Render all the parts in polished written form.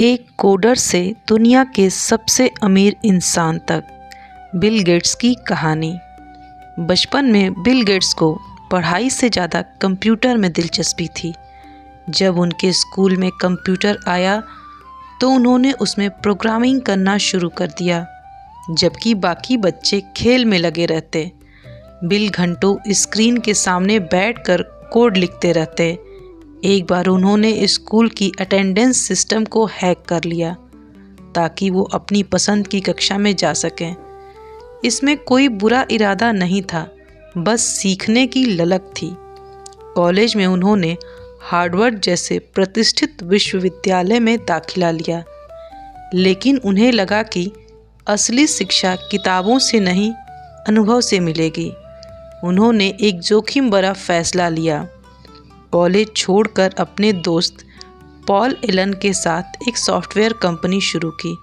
एक कोडर से दुनिया के सबसे अमीर इंसान तक, बिल गेट्स की कहानी। बचपन में बिल गेट्स को पढ़ाई से ज़्यादा कंप्यूटर में दिलचस्पी थी। जब उनके स्कूल में कंप्यूटर आया तो उन्होंने उसमें प्रोग्रामिंग करना शुरू कर दिया, जबकि बाकी बच्चे खेल में लगे रहते। बिल घंटों स्क्रीन के सामने बैठकर कोड लिखते रहते। एक बार उन्होंने स्कूल की अटेंडेंस सिस्टम को हैक कर लिया ताकि वो अपनी पसंद की कक्षा में जा सकें। इसमें कोई बुरा इरादा नहीं था, बस सीखने की ललक थी। कॉलेज में उन्होंने हार्वर्ड जैसे प्रतिष्ठित विश्वविद्यालय में दाखिला लिया, लेकिन उन्हें लगा कि असली शिक्षा किताबों से नहीं, अनुभव से मिलेगी। उन्होंने एक जोखिम भरा फैसला लिया। कॉलेज छोड़कर अपने दोस्त पॉल एलन के साथ एक सॉफ्टवेयर कंपनी शुरू की,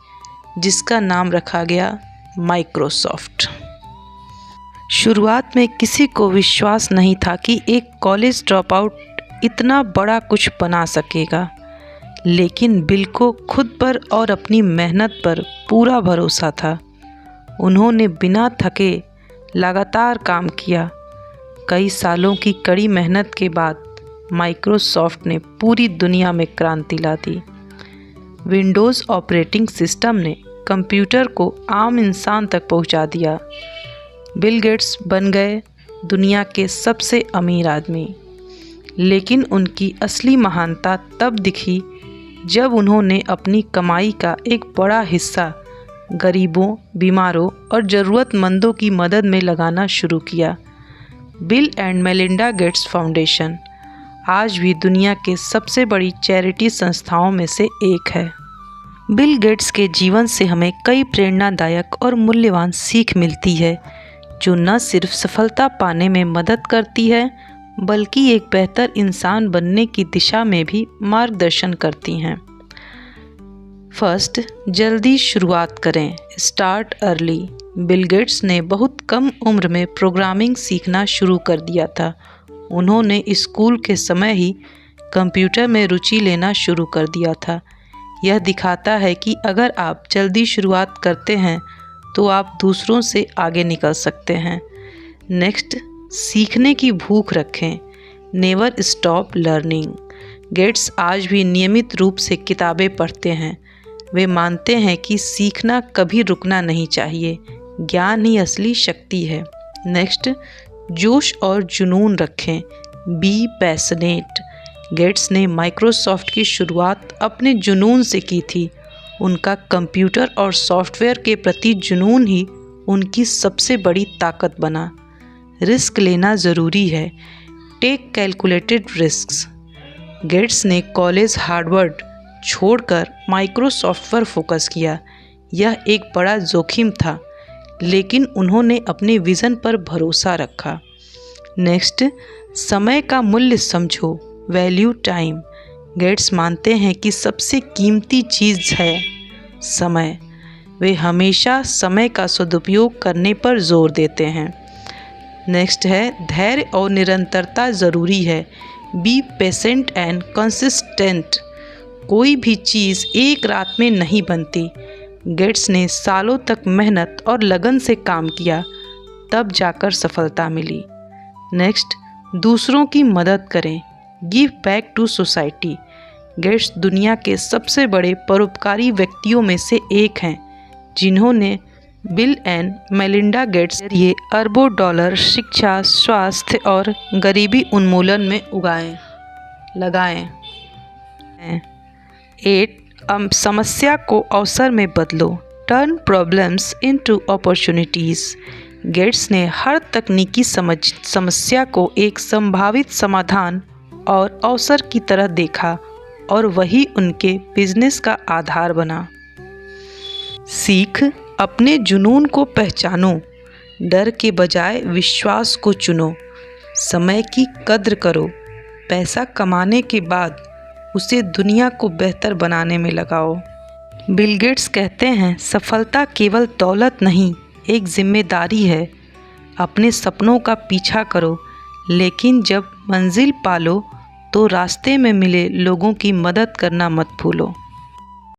जिसका नाम रखा गया माइक्रोसॉफ्ट। शुरुआत में किसी को विश्वास नहीं था कि एक कॉलेज ड्रॉप आउट इतना बड़ा कुछ बना सकेगा, लेकिन बिल को खुद पर और अपनी मेहनत पर पूरा भरोसा था। उन्होंने बिना थके लगातार काम किया। कई सालों की कड़ी मेहनत के बाद माइक्रोसॉफ्ट ने पूरी दुनिया में क्रांति ला दी। विंडोज़ ऑपरेटिंग सिस्टम ने कंप्यूटर को आम इंसान तक पहुंचा दिया। बिल गेट्स बन गए दुनिया के सबसे अमीर आदमी। लेकिन उनकी असली महानता तब दिखी जब उन्होंने अपनी कमाई का एक बड़ा हिस्सा गरीबों, बीमारों और ज़रूरतमंदों की मदद में लगाना शुरू किया। Bill and Melinda Gates foundation आज भी दुनिया के सबसे बड़ी चैरिटी संस्थाओं में से एक है। बिल गेट्स के जीवन से हमें कई प्रेरणादायक और मूल्यवान सीख मिलती है, जो न सिर्फ सफलता पाने में मदद करती है, बल्कि एक बेहतर इंसान बनने की दिशा में भी मार्गदर्शन करती हैं। फर्स्ट, जल्दी शुरुआत करें, स्टार्ट अर्ली। बिल गेट्स ने बहुत कम उम्र में प्रोग्रामिंग सीखना शुरू कर दिया था। उन्होंने स्कूल के समय ही कंप्यूटर में रुचि लेना शुरू कर दिया था। यह दिखाता है कि अगर आप जल्दी शुरुआत करते हैं तो आप दूसरों से आगे निकल सकते हैं। नेक्स्ट, सीखने की भूख रखें, नेवर स्टॉप लर्निंग। गेट्स आज भी नियमित रूप से किताबें पढ़ते हैं। वे मानते हैं कि सीखना कभी रुकना नहीं चाहिए, ज्ञान ही असली शक्ति है। नेक्स्ट, जोश और जुनून रखें, बी पैशनेट। गेट्स ने माइक्रोसॉफ्ट की शुरुआत अपने जुनून से की थी। उनका कंप्यूटर और सॉफ्टवेयर के प्रति जुनून ही उनकी सबसे बड़ी ताकत बना। रिस्क लेना ज़रूरी है, टेक कैलकुलेटेड रिस्क्स। गेट्स ने कॉलेज हार्वर्ड छोड़कर माइक्रोसॉफ्ट पर फोकस किया। यह एक बड़ा जोखिम था, लेकिन उन्होंने अपने विज़न पर भरोसा रखा। नेक्स्ट, समय का मूल्य समझो, वैल्यू टाइम। गेट्स मानते हैं कि सबसे कीमती चीज़ है समय। वे हमेशा समय का सदुपयोग करने पर जोर देते हैं। नेक्स्ट है, धैर्य और निरंतरता ज़रूरी है, बी पेशेंट एंड कंसिस्टेंट। कोई भी चीज़ एक रात में नहीं बनती। गेट्स ने सालों तक मेहनत और लगन से काम किया, तब जाकर सफलता मिली। नेक्स्ट, दूसरों की मदद करें, give back to society. Gates दुनिया के सबसे बड़े परोपकारी व्यक्तियों में से एक हैं, जिन्होंने बिल एंड मेलिंडा गेट्स के जरिए अरबों डॉलर शिक्षा, स्वास्थ्य और गरीबी उन्मूलन में लगाए। 8, समस्या को अवसर में बदलो, turn problems into opportunities. Gates ने हर तकनीकी समस्या को एक संभावित समाधान और अवसर की तरह देखा, और वही उनके बिजनेस का आधार बना। सीख, अपने जुनून को पहचानो, डर के बजाय विश्वास को चुनो, समय की कद्र करो, पैसा कमाने के बाद उसे दुनिया को बेहतर बनाने में लगाओ। बिल गेट्स कहते हैं, सफलता केवल दौलत नहीं, एक जिम्मेदारी है। अपने सपनों का पीछा करो, लेकिन जब मंजिल पालो तो रास्ते में मिले लोगों की मदद करना मत भूलो।